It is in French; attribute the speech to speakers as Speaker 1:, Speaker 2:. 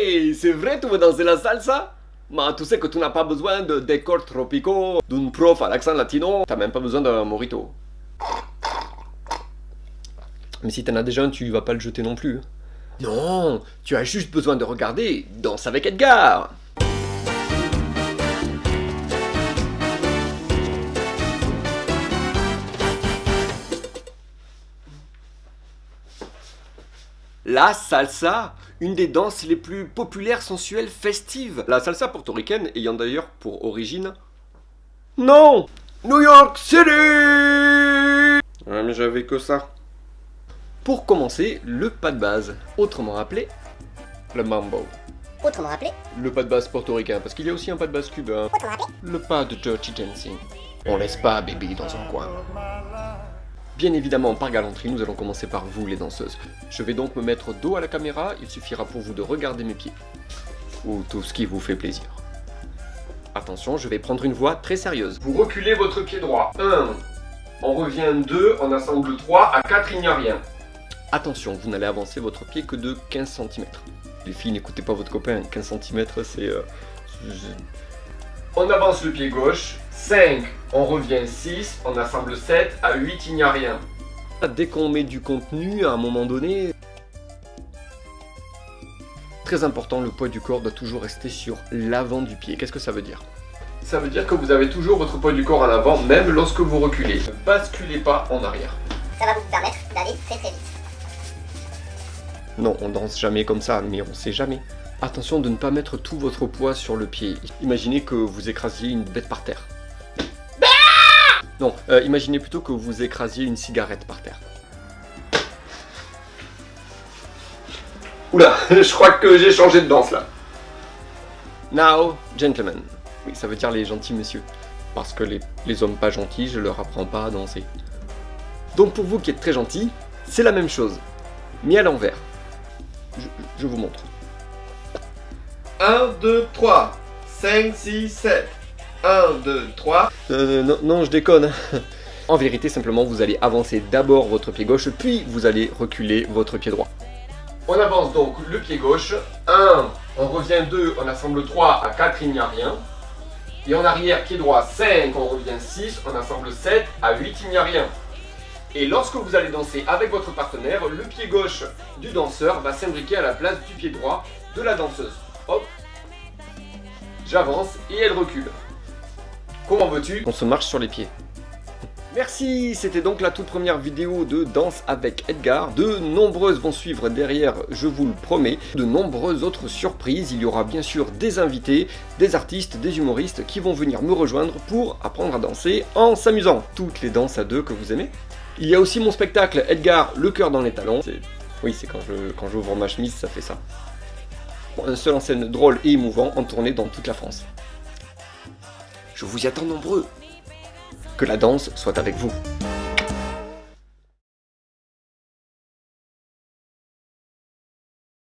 Speaker 1: Hey, c'est vrai, tu veux danser la salsa? Mais tu sais que tu n'as pas besoin de décors tropicaux, d'un prof à l'accent latino, t'as même pas besoin d'un mojito. Mais si t'en as déjà un, tu vas pas le jeter non plus. Non, tu as juste besoin de regarder Danse avec Edgar. La salsa, une des danses les plus populaires, sensuelles, festives. La salsa portoricaine ayant d'ailleurs pour origine... Non, New York City. Ouais, mais j'avais que ça. Pour commencer, le pas de base, autrement appelé le mambo.
Speaker 2: Autrement appelé
Speaker 1: Le pas de base portoricain, parce qu'il y a aussi un pas de base cubain.
Speaker 2: Autrement appelé
Speaker 1: Le pas de Dirty Dancing. On laisse pas bébé dans un coin. Bien évidemment, par galanterie, nous allons commencer par vous, les danseuses. Je vais donc me mettre dos à la caméra, il suffira pour vous de regarder mes pieds. Ou tout ce qui vous fait plaisir. Attention, je vais prendre une voix très sérieuse. Vous reculez votre pied droit. 1. On revient 2, on assemble 3, à 4, il n'y a rien. Attention, vous n'allez avancer votre pied que de 15 cm. Les filles, n'écoutez pas votre copain, 15 cm c'est... On avance le pied gauche, 5, on revient 6, on assemble 7, à 8, il n'y a rien. Dès qu'on met du contenu, à un moment donné... Très important, le poids du corps doit toujours rester sur l'avant du pied. Qu'est-ce que ça veut dire? Ça veut dire que vous avez toujours votre poids du corps en avant, même lorsque vous reculez. Ne basculez pas en arrière.
Speaker 2: Ça va vous permettre d'aller très très vite.
Speaker 1: Non, on danse jamais comme ça, mais on sait jamais. Attention de ne pas mettre tout votre poids sur le pied. Imaginez que vous écrasiez une bête par terre. Non, imaginez plutôt que vous écrasiez une cigarette par terre. Oula, je crois que j'ai changé de danse là. Now, gentlemen. Oui, ça veut dire les gentils messieurs. Parce que les hommes pas gentils, je leur apprends pas à danser. Donc pour vous qui êtes très gentils, c'est la même chose. Mis à l'envers. Je vous montre. 1, 2, 3, 5, 6, 7. 1, 2, 3. Non, je déconne. En vérité, simplement, vous allez avancer d'abord votre pied gauche, puis vous allez reculer votre pied droit. On avance donc le pied gauche. 1, on revient 2, on assemble 3, à 4, il n'y a rien. Et en arrière, pied droit, 5, on revient 6, on assemble 7, à 8, il n'y a rien. Et lorsque vous allez danser avec votre partenaire, le pied gauche du danseur va s'imbriquer à la place du pied droit de la danseuse. Hop, j'avance et elle recule. Comment veux-tu? On se marche sur les pieds. Merci, c'était donc la toute première vidéo de Danse avec Edgar. De nombreuses vont suivre derrière, je vous le promets. De nombreuses autres surprises, il y aura bien sûr des invités, des artistes, des humoristes qui vont venir me rejoindre pour apprendre à danser en s'amusant. Toutes les danses à deux que vous aimez. Il y a aussi mon spectacle Edgar, le cœur dans les talons. Oui, c'est quand j'ouvre ma chemise, ça fait ça. Un seul en scène drôle et émouvant en tournée dans toute la France. Je vous y attends nombreux. Que la danse soit avec vous.